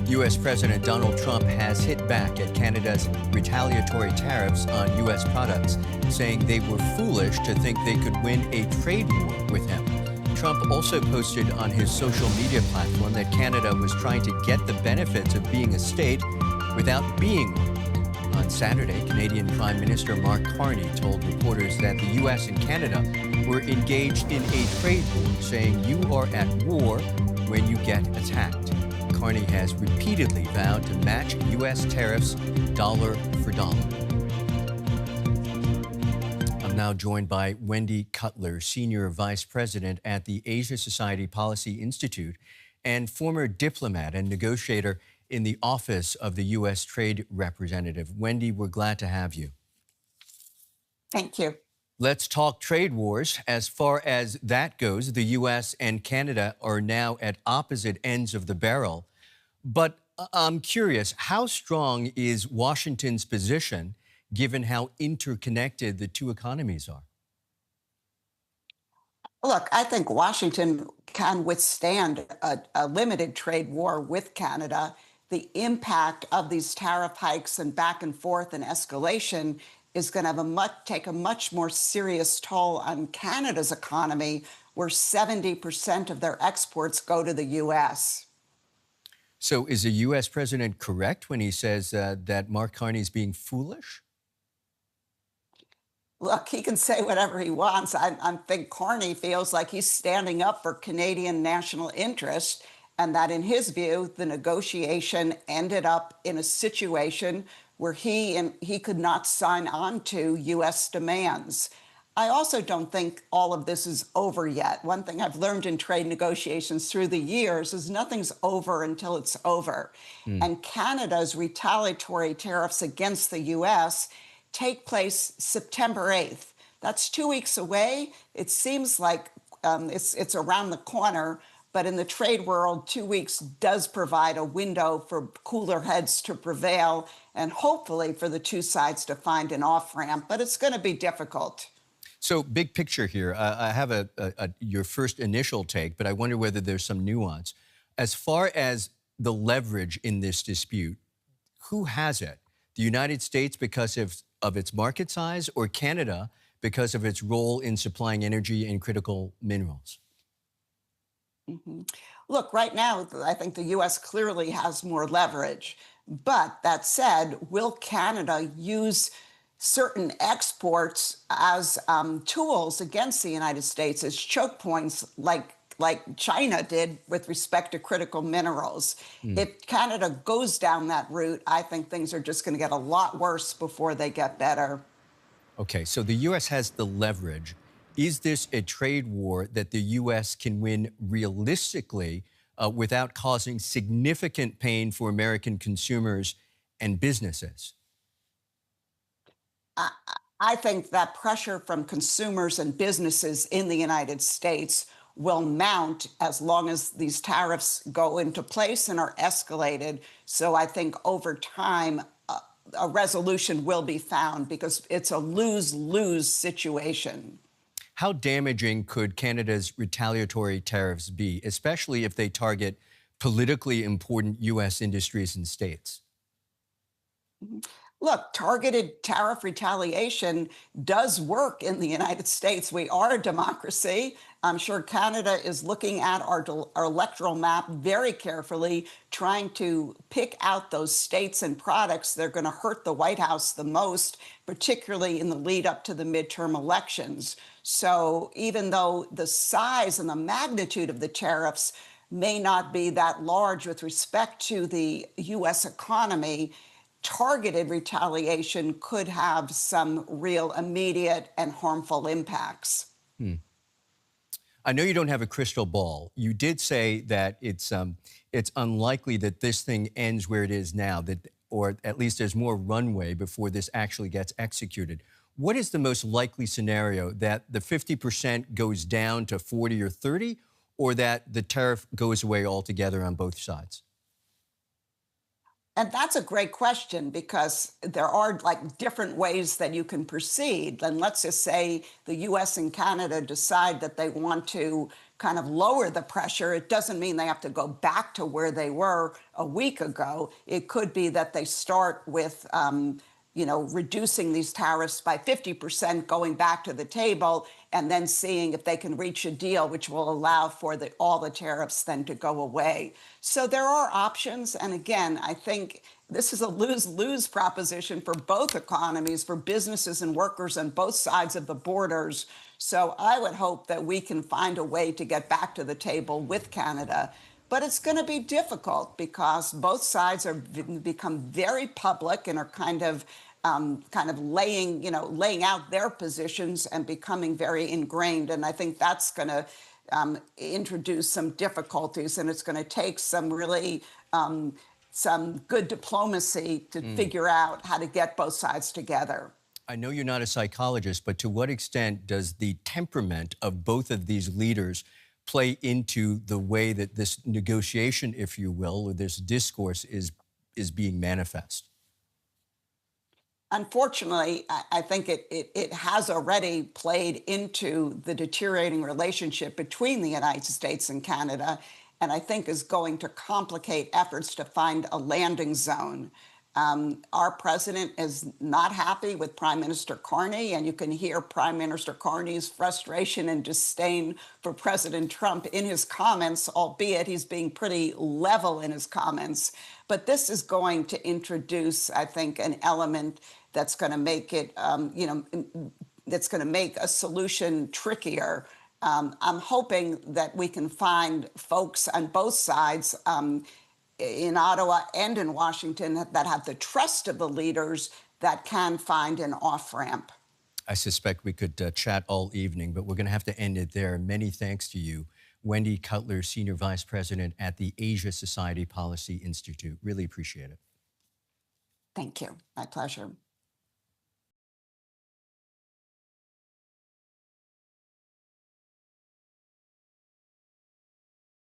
U.S. President Donald Trump has hit back at Canada's retaliatory tariffs on U.S. products, saying they were foolish to think they could win a trade war with him. Trump also posted on his social media platform that Canada was trying to get the benefits of being a state without being one. On Saturday, Canadian Prime Minister Mark Carney told reporters that the U.S. and Canada were engaged in a trade war, saying you are at war when you get attacked. Carney has repeatedly vowed to match U.S. tariffs dollar for dollar. I'm now joined by Wendy Cutler, Senior Vice President at the Asia Society Policy Institute and former diplomat and negotiator in the Office of the U.S. Trade Representative. Wendy, we're glad to have you. Thank you. Let's talk trade wars. As far as that goes, the U.S. and Canada are now at opposite ends of the barrel. But I'm curious, how strong is Washington's position, given how interconnected the two economies are? Look, I think Washington can withstand a limited trade war with Canada. The impact of these tariff hikes and back and forth and escalation is going to take a much more serious toll on Canada's economy, where 70% of their exports go to the U.S. So is the U.S. president correct when he says that Mark Carney is being foolish? Look, he can say whatever he wants. I think Carney feels like he's standing up for Canadian national interest, and that, in his view, the negotiation ended up in a situation where he could not sign on to U.S. demands. I also don't think all of this is over yet. One thing I've learned in trade negotiations through the years is nothing's over until it's over. And Canada's retaliatory tariffs against the U.S. take place September 8th. That's 2 weeks away. It seems like it's around the corner. But in the trade world, 2 weeks does provide a window for cooler heads to prevail and hopefully for the two sides to find an off-ramp. But it's going to be difficult. So big picture here. I have your first initial take, but I wonder whether there's some nuance. As far as the leverage in this dispute, who has it? The United States because of its market size, or Canada because of its role in supplying energy and critical minerals? Look, right now, I think the U.S. clearly has more leverage. But that said, will Canada use certain exports as tools against the United States, as choke points, like China did with respect to critical minerals? If Canada goes down that route, I think things are just going to get a lot worse before they get better. Okay, so the U.S. has the leverage. Is this a trade war that the U.S. can win realistically without causing significant pain for American consumers and businesses? I think that pressure from consumers and businesses in the United States will mount as long as these tariffs go into place and are escalated. So I think over time, a resolution will be found, because it's a lose-lose situation. How damaging could Canada's retaliatory tariffs be, especially if they target politically important U.S. industries and states? Look, targeted tariff retaliation does work in the United States. We are a democracy. I'm sure Canada is looking at our electoral map very carefully, trying to pick out those states and products that are going to hurt the White House the most, particularly in the lead up to the midterm elections. So even though the size and the magnitude of the tariffs may not be that large with respect to the U.S. economy, targeted retaliation could have some real immediate and harmful impacts. I know you don't have a crystal ball. You did say that it's unlikely that this thing ends where it is now, or at least there's more runway before this actually gets executed. What is the most likely scenario, that the 50% goes down to 40 or 30, or that the tariff goes away altogether on both sides? And that's a great question, because there are different ways that you can proceed. And let's just say the U.S. and Canada decide that they want to kind of lower the pressure. It doesn't mean they have to go back to where they were a week ago. It could be that they start with, reducing these tariffs by 50%, going back to the table, and then seeing if they can reach a deal which will allow for all the tariffs then to go away. So there are options. And again, I think this is a lose-lose proposition for both economies, for businesses and workers on both sides of the borders. So I would hope that we can find a way to get back to the table with Canada. But it's going to be difficult because both sides are become very public and are kind of laying out their positions and becoming very ingrained. And I think that's going to introduce some difficulties, and it's going to take some really some good diplomacy to figure out how to get both sides together. I know you're not a psychologist, but to what extent does the temperament of both of these leaders play into the way that this negotiation, if you will, or this discourse is being manifest? Unfortunately, I think it has already played into the deteriorating relationship between the United States and Canada, and I think is going to complicate efforts to find a landing zone. Our president is not happy with Prime Minister Carney, and you can hear Prime Minister Carney's frustration and disdain for President Trump in his comments, albeit he's being pretty level in his comments. But this is going to introduce, I think, an element that's going to make it, that's going to make a solution trickier. I'm hoping that we can find folks on both sides in Ottawa and in Washington that have the trust of the leaders that can find an off-ramp. I suspect we could chat all evening, but we're going to have to end it there. Many thanks to you, Wendy Cutler, Senior Vice President at the Asia Society Policy Institute. Really appreciate it. Thank you. My pleasure.